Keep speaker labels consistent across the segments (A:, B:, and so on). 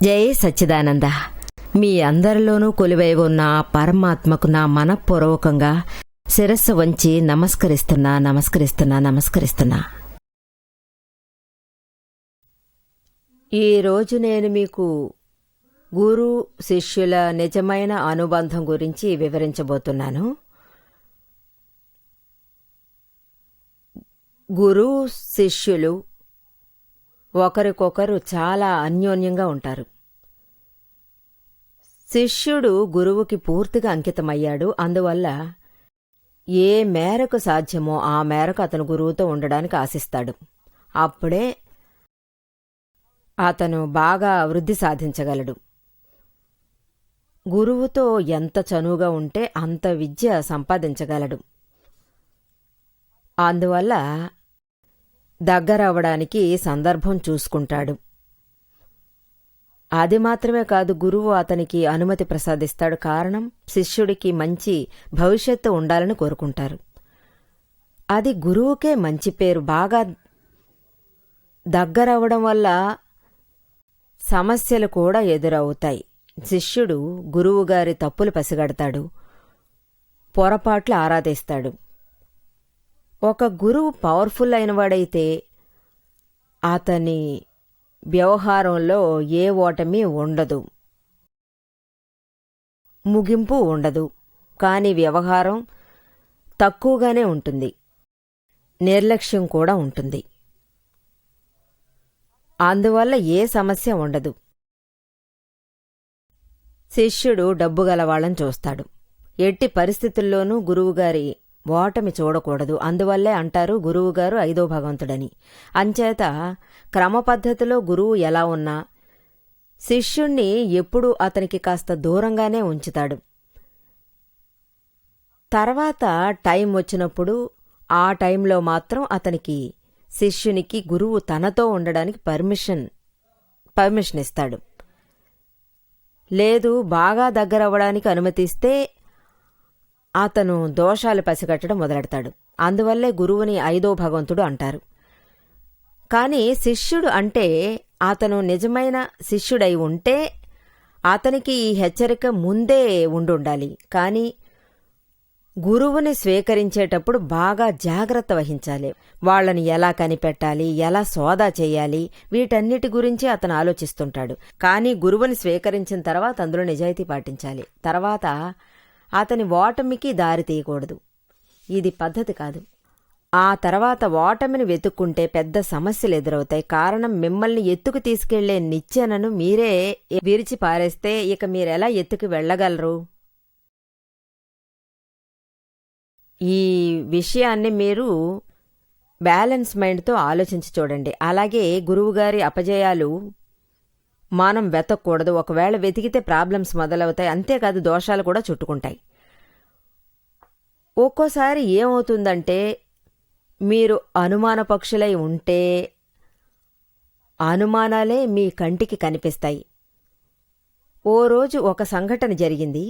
A: జై సచ్చిదానంద. మీ అందరిలోనూ కొలువై ఉన్న పరమాత్మకు నా మనఃపూర్వకంగా శిరస్సు వంచి నమస్కరిస్తున్నా. ఈరోజు నేను మీకు గురు శిష్యుల నిజమైన అనుబంధం గురించి వివరించబోతున్నాను. గురు శిష్యులు ఒకరికొకరు చాలా అన్యోన్యంగా ఉంటారు. శిష్యుడు గురువుకి పూర్తిగా అంకితమయ్యాడు. అందువల్ల ఏ మేరకు సాధ్యమో ఆ మేరకు అతను గురువుతో ఉండడానికి ఆశిస్తాడు. అప్పుడే అతను బాగా వృద్ధి సాధించగలడు. గురువుతో ఎంత చనువుగా ఉంటే అంత విద్య సంపాదించగలడు. అందువల్ల దగ్గరవడానికి సందర్భం చూసుకుంటాడు. అది మాత్రమే కాదు, గురువు అతనికి అనుమతి ప్రసాదిస్తాడు. కారణం, శిష్యుడికి మంచి భవిష్యత్తు ఉండాలని కోరుకుంటారు. అది గురువుకే మంచి పేరు. బాగా దగ్గరవడం వల్ల సమస్యలు కూడా ఎదురవుతాయి. శిష్యుడు గురువుగారి తప్పులు పసిగడతాడు, పొరపాట్లు ఆరాధిస్తాడు. ఒక గురువు పవర్ఫుల్ అయినవాడైతే అతని వ్యవహారంలో ఏ ఓటమి ఉండదు, ముగింపు ఉండదు. కాని వ్యవహారం తక్కువగానే ఉంటుంది, నిర్లక్ష్యం కూడా ఉంటుంది. అందువల్ల ఏ సమస్య ఉండదు. శిష్యుడు డబ్బు గలవాళ్ళని చూస్తాడు. ఎట్టి పరిస్థితుల్లోనూ గురువుగారి ఓటమి చూడకూడదు. అందువల్లే అంటారు గురువుగారు 5వ భగవంతుడని. అంచేత క్రమపద్ధతిలో గురువు ఎలా ఉన్నా శిష్యుణ్ణి ఎప్పుడూ అతనికి కాస్త దూరంగానే ఉంచుతాడు. తర్వాత టైం వచ్చినప్పుడు ఆ టైంలో మాత్రం అతనికి శిష్యునికి గురువు తనతో ఉండడానికి పర్మిషన్ ఇస్తాడు. లేదు, బాగా దగ్గరవ్వడానికి అనుమతిస్తే అతను దోషాలు పసిగట్టడం మొదలెడతాడు. అందువల్లే గురువుని 5వ భగవంతుడు అంటారు. కాని శిష్యుడు అంటే అతను నిజమైన శిష్యుడై ఉంటే అతనికి ఈ హెచ్చరిక ముందే ఉండుండాలి. కాని గురువుని స్వీకరించేటప్పుడు బాగా జాగ్రత్త వహించాలి. వాళ్లని ఎలా కనిపెట్టాలి, ఎలా సోదా చేయాలి, వీటన్నిటి గురించి అతను ఆలోచిస్తుంటాడు. కాని గురువుని స్వీకరించిన తర్వాత అందులో నిజాయితీ పాటించాలి. తర్వాత అతని ఓటమికి దారి తీయకూడదు. ఇది పద్ధతి కాదు. ఆ తర్వాత ఓటమిని వెతుక్కుంటే పెద్ద సమస్యలు ఎదురవుతాయి. కారణం, మిమ్మల్ని ఎత్తుకు తీసుకెళ్లే నిచ్చెనను మీరే విరిచి పారేస్తే ఇక మీరెలా ఎత్తుకు వెళ్లగలరు? ఈ విషయాన్ని మీరు బ్యాలెన్స్ మైండ్తో ఆలోచించి చూడండి. అలాగే గురువుగారి అపజయాలు మనం వెతకూడదు. ఒకవేళ వెతికితే ప్రాబ్లమ్స్ మొదలవుతాయి. అంతేకాదు, దోషాలు కూడా చుట్టుకుంటాయి. ఒక్కోసారి ఏమవుతుందంటే, మీరు అనుమాన పక్షులై ఉంటే అనుమానాలే మీ కంటికి కనిపిస్తాయి. ఓ రోజు ఒక సంఘటన జరిగింది.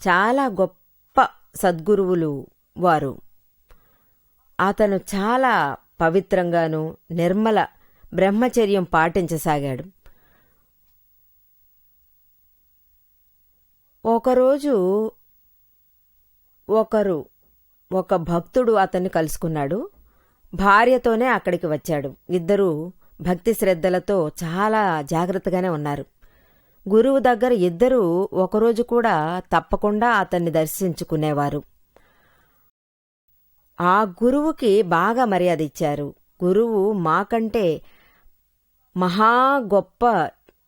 A: చాలా గొప్ప సద్గురువులు వారు. అతను చాలా పవిత్రంగానూ నిర్మల బ్రహ్మచర్యం పాటించసాగాడు. ఒకరోజు ఒక భక్తుడు అతన్ని కలుసుకున్నాడు. భార్యతోనే అక్కడికి వచ్చాడు. ఇద్దరూ భక్తి శ్రద్ధలతో చాలా జాగ్రత్తగానే ఉన్నారు. గురువు దగ్గర ఇద్దరూ ఒకరోజు కూడా తప్పకుండా అతన్ని దర్శించుకునేవారు. ఆ గురువుకి బాగా మర్యాద ఇచ్చారు. గురువు మాకంటే మహా గొప్ప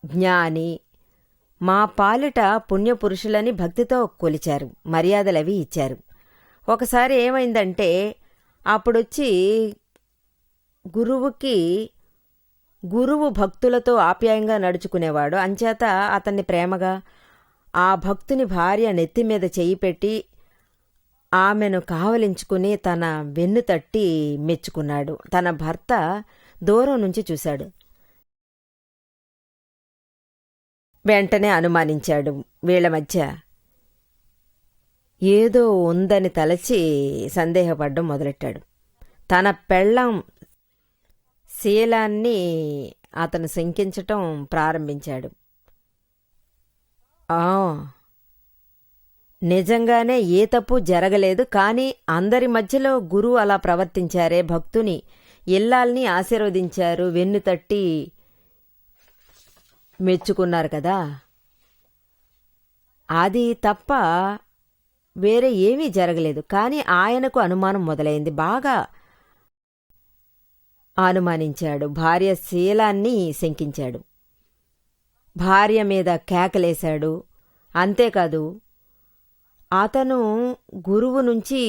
A: జ్ఞాని, మా పాలిట పుణ్యపురుషులని భక్తితో కొలిచారు, మర్యాదలవి ఇచ్చారు. ఒకసారి ఏమైందంటే, అప్పుడొచ్చి గురువు భక్తులతో ఆప్యాయంగా నడుచుకునేవాడు. అంచేత అతన్ని ప్రేమగా ఆ భక్తుని భార్య నెత్తిమీద చెయ్యి పెట్టి ఆమెను కావలించుకుని తన వెన్ను తట్టి మెచ్చుకున్నాడు. తన భర్త దూరం నుంచి చూశాడు. వెంటనే అనుమానించాడు. వీళ్ల మధ్య ఏదో ఉందని తలచి సందేహపడ్డం మొదలెట్టాడు. తన పెళ్ళాం శీలాన్ని అతను శంకించటం ప్రారంభించాడు. ఆ నిజంగానే ఏ తప్పు జరగలేదు. కాని అందరి మధ్యలో గురువు అలా ప్రవర్తించారే, భక్తుని ఇల్లాల్ని ఆశీర్వదించారు, వెన్ను తట్టి మెచ్చుకున్నారు కదా, అది తప్ప వేరే ఏమీ జరగలేదు. కాని ఆయనకు అనుమానం మొదలైంది. బాగా అనుమానించాడు. భార్య శీలాన్ని శంకించాడు. భార్య మీద కేకలేశాడు. అంతేకాదు, అతను గురువు నుంచి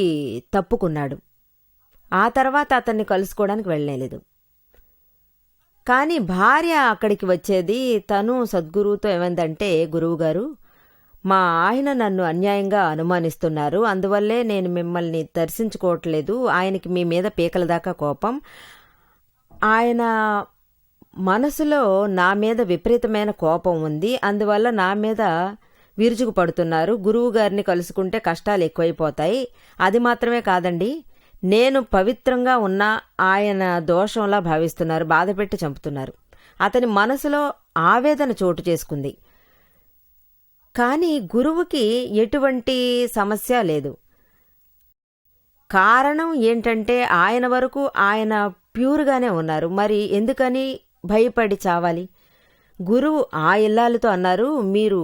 A: తప్పుకున్నాడు. ఆ తర్వాత అతన్ని కలుసుకోవడానికి వెళ్ళలేదు. కాని భార్య అక్కడికి వచ్చేది. తను సద్గురువుతో ఏమందంటే, గురువుగారు, మా ఆయన నన్ను అన్యాయంగా అనుమానిస్తున్నారు, అందువల్లే నేను మిమ్మల్ని దర్శించుకోవట్లేదు. ఆయనకి మీ మీద పీకల దాకా కోపం. ఆయన మనసులో నా మీద విపరీతమైన కోపం ఉంది, అందువల్ల నా మీద విరుచుకు పడుతున్నారు. గురువుగారిని కలుసుకుంటే కష్టాలు ఎక్కువైపోతాయి. అది మాత్రమే కాదండి, నేను పవిత్రంగా ఉన్న ఆయన దోషంలా భావిస్తున్నారు, బాధపెట్టి చంపుతున్నారు. అతని మనసులో ఆవేదన చోటు చేసుకుంది. కాని గురువుకి ఎటువంటి సమస్య లేదు. కారణం ఏంటంటే, ఆయన వరకు ఆయన ప్యూర్గానే ఉన్నారు. మరి ఎందుకని భయపడి చావాలి? గురువు ఆ ఇల్లాలతో అన్నారు, మీరు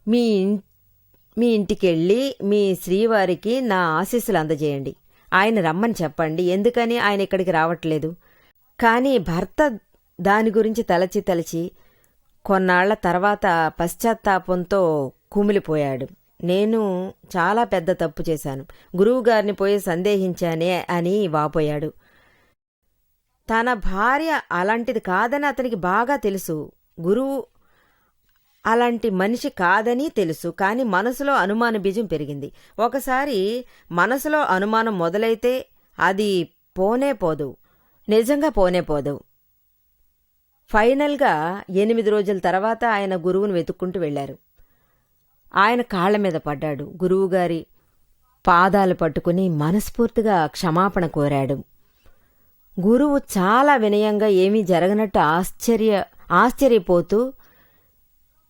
A: మీ ఇంటికెళ్ళి మీ శ్రీవారికి నా ఆశీస్సులు అందజేయండి, ఆయన రమ్మని చెప్పండి. ఎందుకని ఆయన ఇక్కడికి రావట్లేదు? కాని భర్త దాని గురించి తలచి కొన్నాళ్ల తర్వాత పశ్చాత్తాపంతో కుమిలిపోయాడు. నేను చాలా పెద్ద తప్పు చేశాను, గురువుగారిని పోయి సందేహించానే అని వాపోయాడు. తన భార్య అలాంటిది కాదని అతనికి బాగా తెలుసు. గురువు అలాంటి మనిషి కాదని తెలుసు. కాని మనసులో అనుమాన బీజం పెరిగింది. ఒకసారి మనసులో అనుమానం మొదలైతే అది పోనే పోదు, నిజంగా పోనే పోదు. ఫైనల్గా 8 రోజుల తర్వాత ఆయన గురువును వెతుక్కుంటూ వెళ్లారు. ఆయన కాళ్ల మీద పడ్డాడు. గురువుగారి పాదాలు పట్టుకుని మనస్ఫూర్తిగా క్షమాపణ కోరాడు. గురువు చాలా వినయంగా ఏమీ జరగనట్టు ఆశ్చర్యపోతూ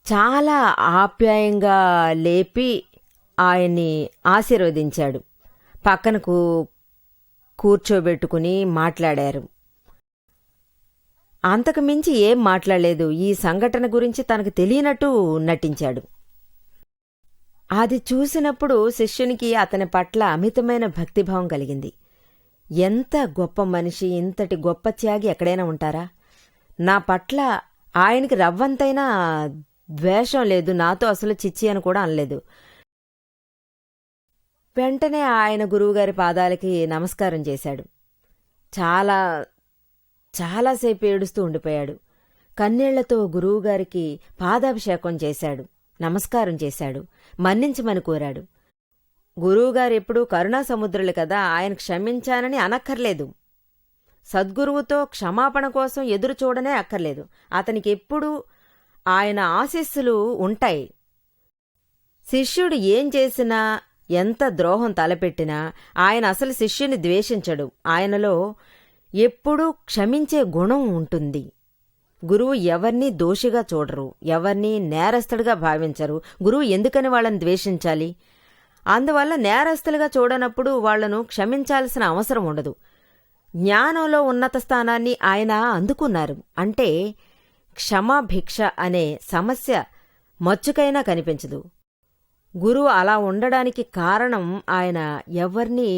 A: చాలా ఆప్యాయంగా లేపి ఆయన్ని ఆశీర్వదించాడు. పక్కనకు కూర్చోబెట్టుకుని మాట్లాడారు. అంతకు మించి ఏం మాట్లాడలేదు. ఈ సంఘటన గురించి తనకు తెలియనట్టు నటించాడు. అది చూసినప్పుడు శిష్యునికి అతని పట్ల అమితమైన భక్తిభావం కలిగింది. ఎంత గొప్ప మనిషి, ఇంతటి గొప్ప త్యాగి ఎక్కడైనా ఉంటారా? నా పట్ల ఆయనకి రవ్వంతైనా ద్వేషం లేదు, నాతో అసలు చిచ్చి అని కూడా అనలేదు. వెంటనే ఆయన గురువుగారి పాదాలకి నమస్కారం చేశాడు. చాలాసేపు ఏడుస్తూ ఉండిపోయాడు. కన్నీళ్లతో గురువుగారికి పాదాభిషేకం చేశాడు, నమస్కారం చేశాడు, మన్నించమని కోరాడు. గురువుగారెప్పుడూ కరుణా సముద్రులు కదా, ఆయన క్షమించానని అనక్కర్లేదు. సద్గురువుతో క్షమాపణ కోసం ఎదురు చూడనే అక్కర్లేదు. అతనికెప్పుడూ ఆయన ఆశీస్సులు ఉంటాయి. శిష్యుడు ఏం చేసినా, ఎంత ద్రోహం తలపెట్టినా ఆయన అసలు శిష్యుని ద్వేషించడు. ఆయనలో ఎప్పుడూ క్షమించే గుణం ఉంటుంది. గురువు ఎవర్నీ దోషిగా చూడరు, ఎవర్నీ నేరస్తుడిగా భావించరు. గురువు ఎందుకని వాళ్ళని ద్వేషించాలి? అందువల్ల నేరస్తులుగా చూడనప్పుడు వాళ్లను క్షమించాల్సిన అవసరం ఉండదు. జ్ఞానంలో ఉన్నత స్థానాన్ని ఆయన అందుకున్నారు. అంటే క్షమాభిక్ష అనే సమస్య మచ్చుకైనా కనిపించదు. గురువు అలా ఉండడానికి కారణం ఆయన ఎవర్నీ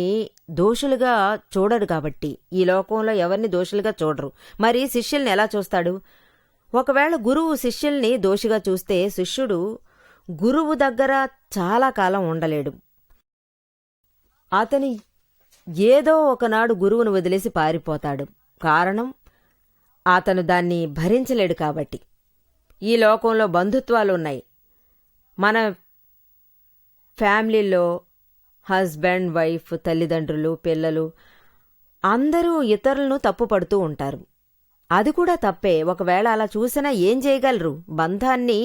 A: దోషులుగా చూడడు కాబట్టి. ఈ లోకంలో ఎవరిని దోషులుగా చూడరు. మరి శిష్యుల్ని ఎలా చూస్తాడు? ఒకవేళ గురువు శిష్యుల్ని దోషిగా చూస్తే శిష్యుడు గురువు దగ్గర చాలా కాలం ఉండలేడు. అతని ఏదో ఒకనాడు గురువును వదిలేసి పారిపోతాడు. కారణం అతను దాన్ని భరించలేడు కాబట్టి. ఈ లోకంలో బంధుత్వాలున్నాయి. మన ఫ్యామిలీలో హస్బెండ్, వైఫ్, తల్లిదండ్రులు, పిల్లలు అందరూ ఇతరులను తప్పుపడుతూ ఉంటారు. అది కూడా తప్పే. ఒకవేళ అలా చూసినా ఏం చేయగలరు? బంధాన్ని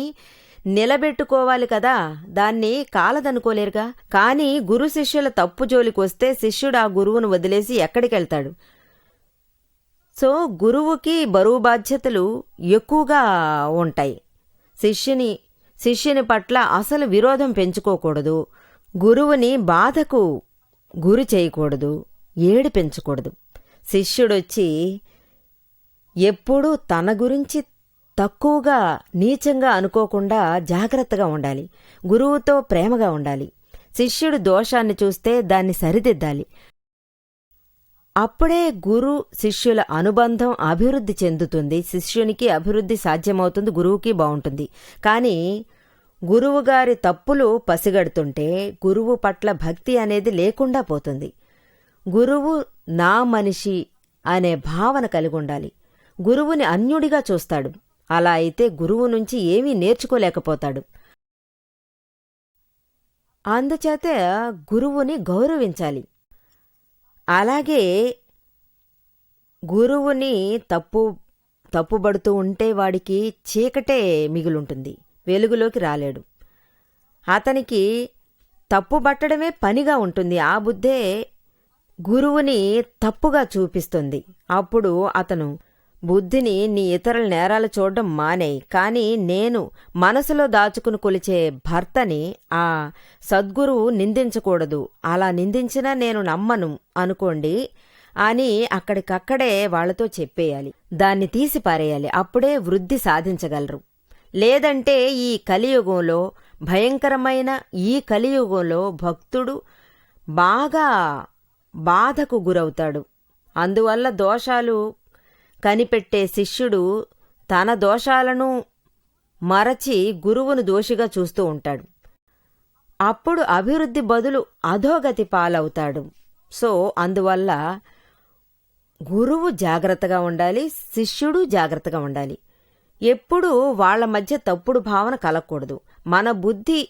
A: నిలబెట్టుకోవాలి కదా, దాన్ని కాలదనుకోలేరుగా. కాని గురు శిష్యుల తప్పు జోలికొస్తే శిష్యుడు ఆ గురువును వదిలేసి ఎక్కడికెళ్తాడు? సో గురువుకి బరువు బాధ్యతలు ఎక్కువగా ఉంటాయి. శిష్యుని పట్ల అసలు విరోధం పెంచుకోకూడదు, గురువుని బాధకు గురి చేయకూడదు, ఏడిపించకూడదు. శిష్యుడొచ్చి ఎప్పుడూ తన గురించి తక్కువగా నీచంగా అనుకోకుండా జాగ్రత్తగా ఉండాలి. గురువుతో ప్రేమగా ఉండాలి. శిష్యుడు దోషాన్ని చూస్తే దాన్ని సరిదిద్దాలి. అప్పుడే గురు శిష్యుల అనుబంధం అభివృద్ధి చెందుతుంది. శిష్యునికి అభివృద్ధి సాధ్యమవుతుంది, గురువుకి బావుంటుంది. కానీ గురువుగారి తప్పులు పసిగడుతుంటే గురువు పట్ల భక్తి అనేది లేకుండా పోతుంది. గురువు నా మనిషి అనే భావన కలిగి ఉండాలి. గురువుని అన్యుడిగా చూస్తాడు. అలా అయితే గురువు నుంచి ఏమీ నేర్చుకోలేకపోతాడు. అందుచేత గురువుని గౌరవించాలి. అలాగే గురువుని తప్పుబడుతూ ఉంటే వాడికి చీకటే మిగులుంటుంది, వెలుగులోకి రాలేడు. అతనికి తప్పుబట్టడమే పనిగా ఉంటుంది. ఆ బుద్ధే గురువుని తప్పుగా చూపిస్తుంది. అప్పుడు అతను బుద్ధిని నీ ఇతరుల నేరాలు చూడడం మానేయి, కానీ నేను మనసులో దాచుకుని కొలిచే భర్తని ఆ సద్గురువు నిందించకూడదు, అలా నిందించినా నేను నమ్మను అనుకోండి అని అక్కడికక్కడే వాళ్లతో చెప్పేయాలి. దాన్ని తీసి పారేయాలి. అప్పుడే వృద్ధి సాధించగలరు. లేదంటే ఈ కలియుగంలో, భయంకరమైన ఈ కలియుగంలో భక్తుడు బాగా బాధకు గురవుతాడు. అందువల్ల దోషాలు కనిపెట్టే శిష్యుడు తన దోషాలను మరచి గురువును దోషిగా చూస్తూ ఉంటాడు. అప్పుడు అభివృద్ధి బదులు అధోగతి పాలవుతాడు. సో అందువల్ల గురువు జాగ్రత్తగా ఉండాలి, శిష్యుడు జాగ్రత్తగా ఉండాలి. ఎప్పుడూ వాళ్ల మధ్య తప్పుడు భావన కలగకూడదు. మన బుద్ధి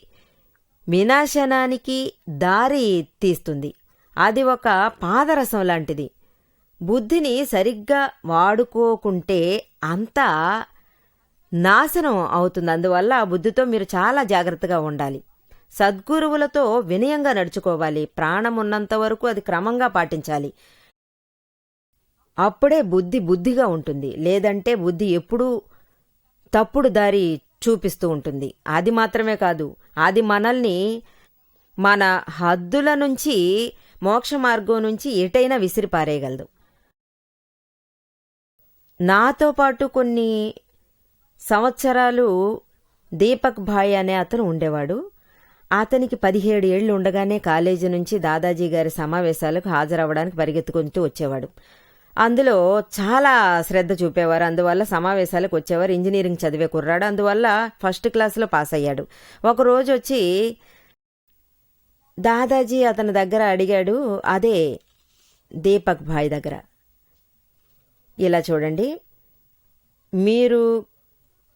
A: వినాశనానికి దారి తీస్తుంది. అది ఒక పాదరసం లాంటిది. బుద్ధిని సరిగ్గా వాడుకోకుంటే అంతా నాశనం అవుతుంది. అందువల్ల ఆ బుద్ధితో మీరు చాలా జాగ్రత్తగా ఉండాలి. సద్గురువులతో వినయంగా నడుచుకోవాలి. ప్రాణమున్నంత వరకు అది క్రమంగా పాటించాలి. అప్పుడే బుద్ధి బుద్ధిగా ఉంటుంది. లేదంటే బుద్ధి ఎప్పుడూ తప్పుడు దారి చూపిస్తూ ఉంటుంది. అది మాత్రమే కాదు, అది మనల్ని మన హద్దుల నుంచి, మోక్ష మార్గం నుంచి ఎటైనా విసిరిపారేయగలదు. నాతో పాటు కొన్ని సంవత్సరాలు దీపక్ భాయ్ అనే అతను ఉండేవాడు. అతనికి 17 ఏళ్లు ఉండగానే కాలేజీ నుంచి దాదాజీ గారి సమావేశాలకు హాజరవ్వడానికి పరిగెత్తుకుంటూ వచ్చేవాడు. అందులో చాలా శ్రద్ధ చూపేవారు. అందువల్ల సమావేశాలకు వచ్చేవారు. ఇంజనీరింగ్ చదివే కుర్రాడు. అందువల్ల ఫస్ట్ క్లాసులో పాస్ అయ్యాడు. ఒకరోజు వచ్చి దాదాజీ అతని దగ్గర అడిగాడు, అదే దీపక్ భాయ్ దగ్గర, ఇలా చూడండి, మీరు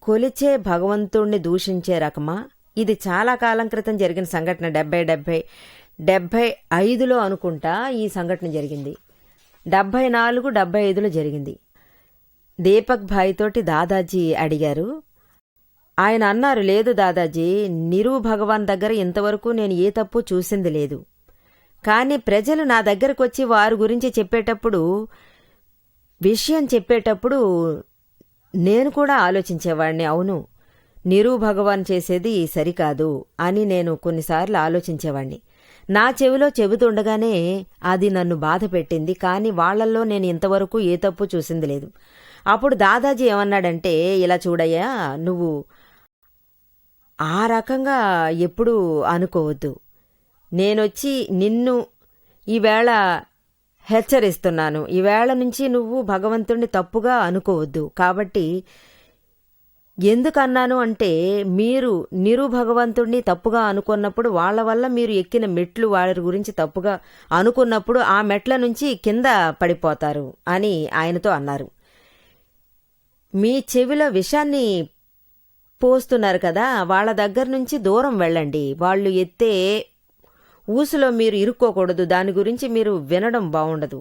A: కొలిచే భగవంతుణ్ణి దూషించే రకమా? ఇది చాలా కాలం క్రితం జరిగిన సంఘటన. 75లో అనుకుంటా ఈ సంఘటన జరిగింది. 74-75లో జరిగింది. దీపక్ భాయ్ తోటి దాదాజీ అడిగారు. ఆయన అన్నారు, లేదు దాదాజీ, నిరు భగవాన్ దగ్గర ఇంతవరకు నేను ఏ తప్పు చూసింది లేదు. కానీ ప్రజలు నా దగ్గరకొచ్చి వారి గురించి విషయం చెప్పేటప్పుడు నేను కూడా ఆలోచించేవాడిని. అవును, నిరు భగవాన్ చేసేది సరికాదు అని నేను కొన్నిసార్లు ఆలోచించేవాణ్ణి. నా చెవిలో చెబుతుండగానే అది నన్ను బాధ పెట్టింది. కానీ వాళ్లల్లో నేను ఇంతవరకు ఏ తప్పు చూసింది లేదు. అప్పుడు దాదాజీ ఏమన్నాడంటే, ఇలా చూడయ్యా, నువ్వు ఆ రకంగా ఎప్పుడూ అనుకోవద్దు. నేనొచ్చి నిన్ను ఈవేళ హెచ్చరిస్తున్నాను. ఈవేళ నుంచి నువ్వు భగవంతుణ్ణి తప్పుగా అనుకోవద్దు. కాబట్టి ఎందుకన్నాను అంటే, మీరు నిరు భగవంతుణ్ణి తప్పుగా అనుకున్నప్పుడు, వాళ్ల వల్ల మీరు ఎక్కిన మెట్లు వారి గురించి తప్పుగా అనుకున్నప్పుడు ఆ మెట్ల నుంచి కింద పడిపోతారు అని ఆయనతో అన్నారు. మీ చెవిలో విషాన్ని పోస్తున్నారు కదా, వాళ్ల దగ్గర నుంచి దూరం వెళ్ళండి. వాళ్ళు ఎత్తే ఊసులో మీరు ఇరుక్కోకూడదు. దాని గురించి మీరు వినడం బావుండదు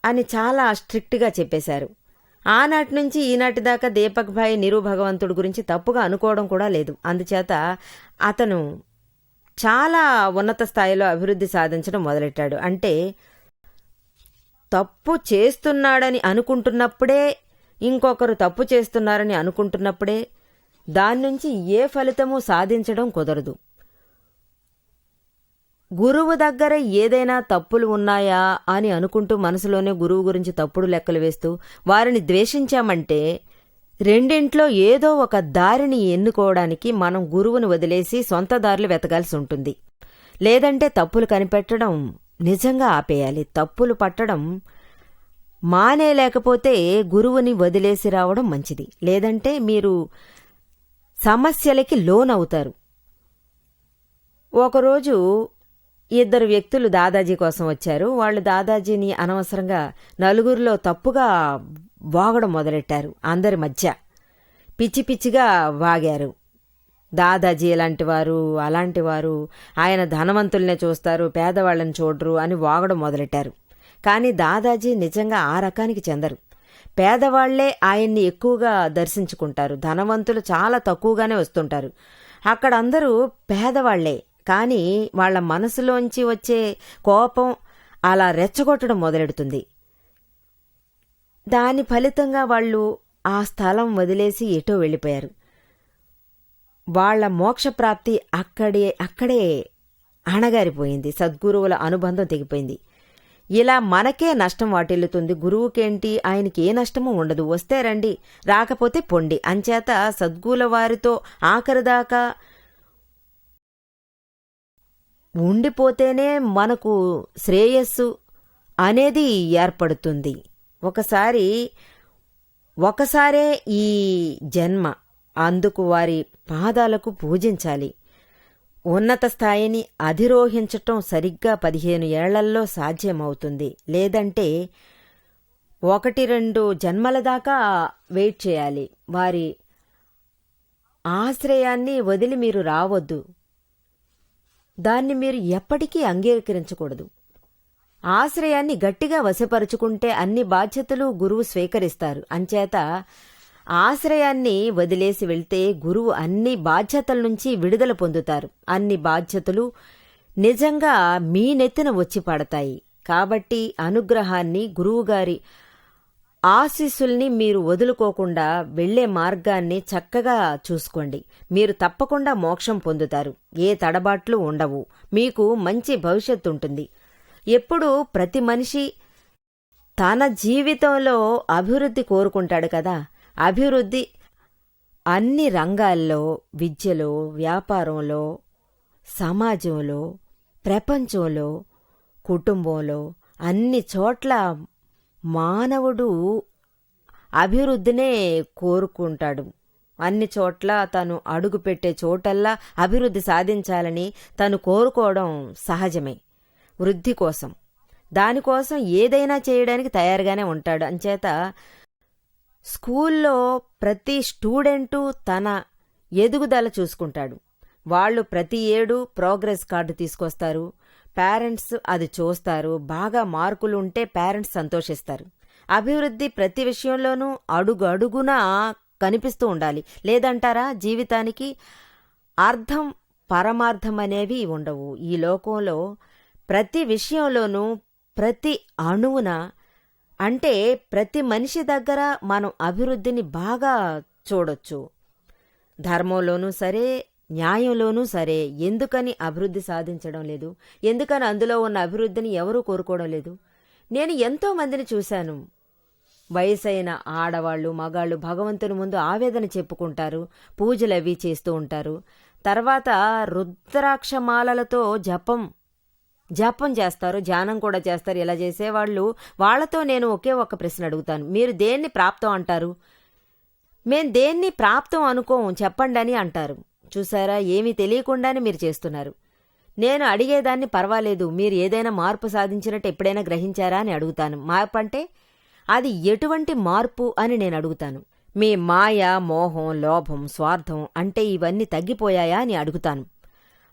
A: అని చాలా స్ట్రిక్ట్గా చెప్పేశారు. ఆనాటి నుంచి ఈనాటి దాకా దీపక్ భాయ్ నిరు భగవంతుడి గురించి తప్పుగా అనుకోవడం కూడా లేదు. అందుచేత అతను చాలా ఉన్నత స్థాయిలో అభివృద్ధి సాధించడం మొదలెట్టాడు. అంటే తప్పు చేస్తున్నాడని అనుకుంటున్నప్పుడే, ఇంకొకరు తప్పు చేస్తున్నారని అనుకుంటున్నప్పుడే దాన్నుంచి ఏ ఫలితమూ సాధించడం కుదరదు. గురువు దగ్గర ఏదైనా తప్పులు ఉన్నాయా అని అనుకుంటూ మనసులోనే గురువు గురించి తప్పుడు లెక్కలు వేస్తూ వారిని ద్వేషించామంటే రెండింట్లో ఏదో ఒక దారిని ఎన్నుకోవడానికి మనం గురువును వదిలేసి సొంత దారులు వెతకాల్సి ఉంటుంది. లేదంటే తప్పులు కనిపెట్టడం నిజంగా ఆపేయాలి. తప్పులు పట్టడం మానేలేకపోతే గురువుని వదిలేసి రావడం మంచిది. లేదంటే మీరు సమస్యలకి లోనవుతారు. ఒకరోజు 2 వ్యక్తులు దాదాజీ కోసం వచ్చారు. వాళ్ళు దాదాజీని అనవసరంగా నలుగురిలో తప్పుగా వాగడం మొదలెట్టారు. అందరి మధ్య పిచ్చి పిచ్చిగా వాగారు. దాదాజీ ఎలాంటివారు, అలాంటివారు, ఆయన ధనవంతుల్నే చూస్తారు, పేదవాళ్ళని చూడరు అని వాగడం మొదలెట్టారు. కానీ దాదాజీ నిజంగా ఆ రకానికి చెందరు. పేదవాళ్లే ఆయన్ని ఎక్కువగా దర్శించుకుంటారు. ధనవంతులు చాలా తక్కువగానే వస్తుంటారు. అక్కడ అందరూ పేదవాళ్లే. కానీ వాళ్ల మనసులోంచి వచ్చే కోపం అలా రెచ్చగొట్టడం మొదలెడుతుంది. దాని ఫలితంగా వాళ్ళు ఆ స్థలం వదిలేసి ఎటో వెళ్ళిపోయారు. వాళ్ల మోక్షప్రాప్తి అక్కడే అణగారిపోయింది. సద్గురువుల అనుబంధం తెగిపోయింది. ఇలా మనకే నష్టం వాటిల్లుతుంది. గురువుకేంటి, ఆయనకి ఏ నష్టమూ ఉండదు. వస్తే రండి, రాకపోతే పొండి. అంచేత సద్గురుల వారితో ఆఖరిదాకా ఉండిపోతేనే మనకు శ్రేయస్సు అనేది ఏర్పడుతుంది. ఒకసారే ఈ జన్మ, అందుకు వారి పాదాలకు పూజించాలి. ఉన్నత స్థాయిని అధిరోహించటం సరిగ్గా 15 ఏళ్లల్లో సాధ్యమవుతుంది. లేదంటే 1-2 జన్మల దాకా వెయిట్ చేయాలి. వారి ఆశ్రయాన్ని వదిలి మీరు రావద్దు. దాన్ని మీరు ఎప్పటికీ అంగీకరించకూడదు. ఆశ్రయాన్ని గట్టిగా వశపరుచుకుంటే అన్ని బాధ్యతలు గురువు స్వీకరిస్తారు. అంచేత ఆశ్రయాన్ని వదిలేసి వెళ్తే గురువు అన్ని బాధ్యతల నుంచి విడుదల పొందుతారు. అన్ని బాధ్యతలు నిజంగా మీ నెత్తిన వచ్చి పడతాయి. కాబట్టి అనుగ్రహాన్ని, గురువుగారి ఆశీస్సుల్ని మీరు వదులుకోకుండా వెళ్లే మార్గాన్ని చక్కగా చూసుకోండి. మీరు తప్పకుండా మోక్షం పొందుతారు. ఏ తడబాట్లు ఉండవు. మీకు మంచి భవిష్యత్తు ఉంటుంది. ఎప్పుడూ ప్రతి మనిషి తన జీవితంలో అభివృద్ధి కోరుకుంటాడు కదా. అభివృద్ధి అన్ని రంగాల్లో, విద్యలో, వ్యాపారంలో, సమాజంలో, ప్రపంచంలో, కుటుంబంలో, అన్ని చోట్ల మానవుడు అభివృద్ధినే కోరుకుంటాడు. అన్ని చోట్ల తను అడుగుపెట్టే చోటల్లా అభివృద్ధి సాధించాలని తను కోరుకోవడం సహజమే. వృద్ధి కోసం, దానికోసం ఏదైనా చేయడానికి తయారుగానే ఉంటాడు. అంచేత స్కూల్లో ప్రతి స్టూడెంటు తన ఎదుగుదల చూసుకుంటాడు. వాళ్ళు ప్రతి ఏడు ప్రోగ్రెస్ కార్డు తీసుకొస్తారు. పేరెంట్స్ అది చూస్తారు. బాగా మార్కులు ఉంటే పేరెంట్స్ సంతోషిస్తారు. అభివృద్ధి ప్రతి విషయంలోనూ అడుగు అడుగునా కనిపిస్తూ ఉండాలి. లేదంటారా, జీవితానికి అర్థం పరమార్థం అనేవి ఉండవు. ఈ లోకంలో ప్రతి విషయంలోనూ, ప్రతి అణువున, అంటే ప్రతి మనిషి దగ్గర మనం అభివృద్ధిని బాగా చూడొచ్చు. ధర్మంలోనూ సరే, న్యాయంలోనూ సరే. ఎందుకని అభివృద్ధి సాధించడం లేదు? ఎందుకని అందులో ఉన్న అభివృద్ధిని ఎవరూ కోరుకోవడం లేదు? నేను ఎంతో మందిని చూశాను. వయసైన ఆడవాళ్లు, మగాళ్ళు భగవంతుని ముందు ఆవేదన చెప్పుకుంటారు. పూజలు అవి చేస్తూ ఉంటారు. తర్వాత రుద్రాక్షమాలలతో జపం చేస్తారు, ధ్యానం కూడా చేస్తారు. ఇలా చేసేవాళ్ళు, వాళ్లతో నేను ఒకే ఒక్క ప్రశ్న అడుగుతాను. మీరు దేన్ని ప్రాప్తం అంటారు? మేం దేన్ని ప్రాప్తం అనుకోం, చెప్పండి అని అంటారు. చూసారా, ఏమీ తెలియకుండానే మీరు చేస్తున్నారు. నేను అడిగేదాన్ని, పర్వాలేదు, మీరు ఏదైనా మార్పు సాధించినట్టు ఎప్పుడైనా గ్రహించారా అని అడుగుతాను. మార్పు అంటే అది ఎటువంటి మార్పు అని నేను అడుగుతాను. మీ మాయ, మోహం, లోభం, స్వార్థం అంటే ఇవన్నీ తగ్గిపోయాయా అని అడుగుతాను.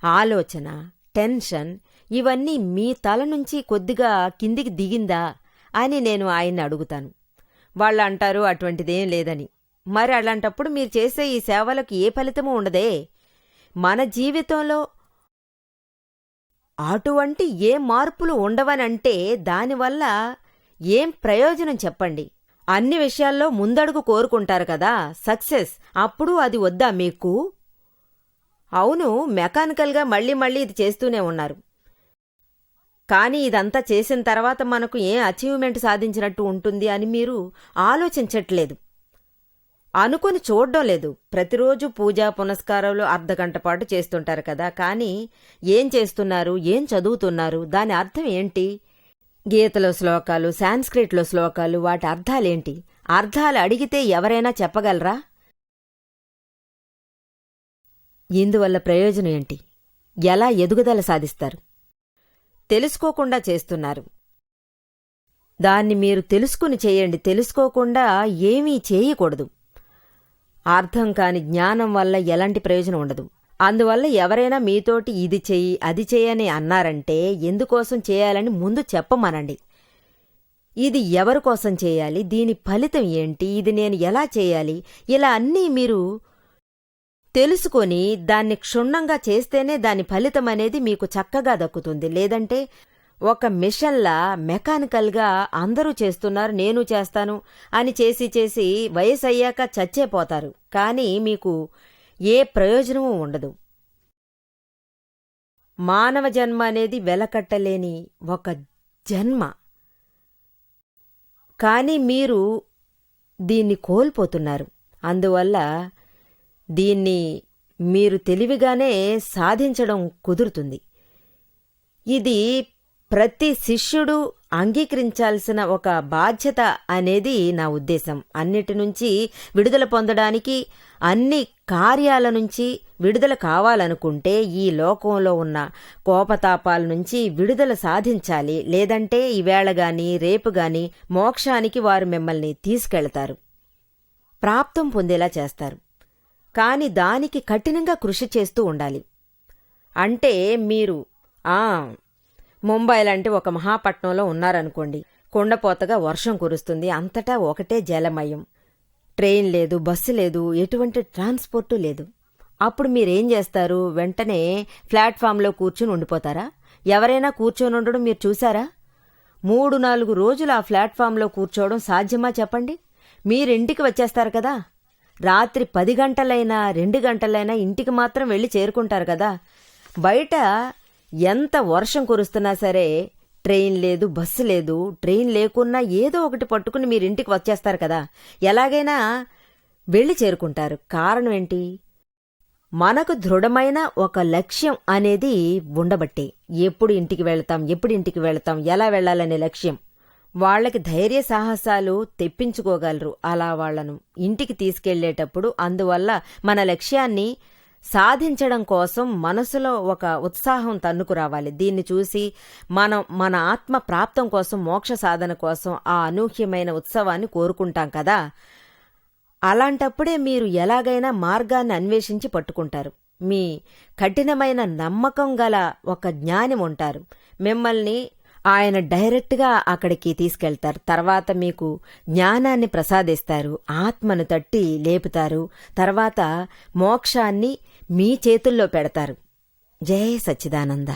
A: ఆలోచన, టెన్షన్ ఇవన్నీ మీ తల నుంచి కొద్దిగా కిందికి దిగిందా అని నేను ఆయన్ని అడుగుతాను. వాళ్ళు అంటారు అటువంటిదేం లేదని. మరి అలాంటప్పుడు మీరు చేసే ఈ సేవలకు ఏ ఫలితమూ ఉండదే. మన జీవితంలో అటువంటి ఏ మార్పులు ఉండవనంటే దానివల్ల ఏం ప్రయోజనం చెప్పండి? అన్ని విషయాల్లో ముందడుగు కోరుకుంటారు కదా, సక్సెస్. అప్పుడు అది వద్దా మీకు? అవును, మెకానికల్గా మళ్ళీ మళ్ళీ ఇది చేస్తూనే ఉన్నారు. కానీ ఇదంతా చేసిన తర్వాత మనకు ఏం అచీవ్మెంట్ సాధించినట్టు ఉంటుంది అని మీరు ఆలోచించట్లేదు, అనుకుని చూడ్డం లేదు. ప్రతిరోజు పూజా పునస్కారాలు అర్ధగంట పాటు చేస్తుంటారు కదా, కానీ ఏం చేస్తున్నారు, ఏం చదువుతున్నారు, దాని అర్థం ఏంటి? గీతలో శ్లోకాలు, సాంస్క్రిట్లో శ్లోకాలు, వాటి అర్థాలేంటి? అర్థాలు అడిగితే ఎవరైనా చెప్పగలరా? ఇందువల్ల ప్రయోజనం ఏంటి? ఎలా ఎదుగుదల సాధిస్తారు? తెలుసుకోకుండా చేస్తున్నారు. దాన్ని మీరు తెలుసుకుని చేయండి, తెలుసుకోకుండా ఏమీ చేయకూడదు. అర్థం కాని జ్ఞానం వల్ల ఎలాంటి ప్రయోజనం ఉండదు. అందువల్ల ఎవరైనా మీతోటి ఇది చెయ్యి అది చెయ్యని అన్నారంటే ఎందుకోసం చేయాలని ముందు చెప్పమనండి. ఇది ఎవరి కోసం చేయాలి, దీని ఫలితం ఏంటి, ఇది నేను ఎలా చేయాలి, ఇలా అన్నీ మీరు తెలుసుకొని దాన్ని క్షుణ్ణంగా చేస్తేనే దాని ఫలితం అనేది మీకు చక్కగా దక్కుతుంది. లేదంటే ఒక మిషన్లా మెకానికల్గా అందరూ చేస్తున్నారు నేను చేస్తాను అని చేసి చేసి వయసు అయ్యాక చచ్చేపోతారు. కానీ మీకు ఏ ప్రయోజనమూ ఉండదు. మానవ జన్మ అనేది వెలకట్టలేని ఒక జన్మ. కానీ మీరు దీన్ని కోల్పోతున్నారు. అందువల్ల దీన్ని మీరు తెలివిగానే సాధించడం కుదురుతుంది. ఇది ప్రతి శిష్యుడు అంగీకరించాల్సిన ఒక బాధ్యత అనేది నా ఉద్దేశం. అన్నిటి నుంచి విడుదల పొందడానికి, అన్ని కార్యాల నుంచి విడుదల కావాలనుకుంటే ఈ లోకంలో ఉన్న కోపతాపాల నుంచి విడుదల సాధించాలి. లేదంటే ఈవేళగాని రేపుగాని మోక్షానికి వారు మిమ్మల్ని తీసుకెళ్తారు, ప్రాప్తం పొందేలా చేస్తారు. కాని దానికి కఠినంగా కృషి చేస్తూ ఉండాలి. అంటే మీరు ముంబై లాంటి ఒక మహాపట్నంలో ఉన్నారనుకోండి, కుండపోతగా వర్షం కురుస్తుంది, అంతటా ఒకటే జలమయం, ట్రైన్ లేదు, బస్సు లేదు, ఎటువంటి ట్రాన్స్పోర్టు లేదు. అప్పుడు మీరేం చేస్తారు? వెంటనే ప్లాట్ఫామ్లో కూర్చుని ఉండిపోతారా? ఎవరైనా కూర్చొని ఉండడం మీరు చూసారా? 3-4 రోజులు ఆ ప్లాట్ఫామ్లో కూర్చోవడం సాధ్యమా చెప్పండి? మీరింటికి వచ్చేస్తారు కదా. రాత్రి 10 గంటలైనా 2 గంటలైనా ఇంటికి మాత్రం వెళ్ళి చేరుకుంటారు కదా. బయట ఎంత వర్షం కురుస్తున్నా సరే ట్రైన్ లేదు, బస్సు లేదు, ట్రైన్ లేకున్నా ఏదో ఒకటి పట్టుకుని మీరింటికి వచ్చేస్తారు కదా. ఎలాగైనా వెళ్ళి చేరుకుంటారు. కారణం ఏంటి? మనకు దృఢమైన ఒక లక్ష్యం అనేది ఉండబట్టే. ఎప్పుడు ఇంటికి వెళతాం, ఎలా వెళ్లాలనే లక్ష్యం. వాళ్లకి ధైర్య సాహసాలు తెప్పించుకోగలరు అలా వాళ్లను ఇంటికి తీసుకెళ్లేటప్పుడు. అందువల్ల మన లక్ష్యాన్ని సాధించడం కోసం మనసులో ఒక ఉత్సాహం తన్నుకురావాలి. దీన్ని చూసి మన ఆత్మ ప్రాప్తం కోసం, మోక్ష సాధన కోసం ఆ అనూహ్యమైన ఉత్సవాన్ని కోరుకుంటాం కదా. అలాంటప్పుడే మీరు ఎలాగైనా మార్గాన్ని అన్వేషించి పట్టుకుంటారు. మీ కఠినమైన నమ్మకం గల ఒక జ్ఞాని ఉంటారు. మిమ్మల్ని ఆయన డైరెక్ట్గా అక్కడికి తీసుకెళ్తారు. తర్వాత మీకు జ్ఞానాన్ని ప్రసాదిస్తారు, ఆత్మను తట్టి లేపుతారు. తర్వాత మోక్షాన్ని మీ చేతుల్లో పెడతారు. జై సచ్చిదానంద.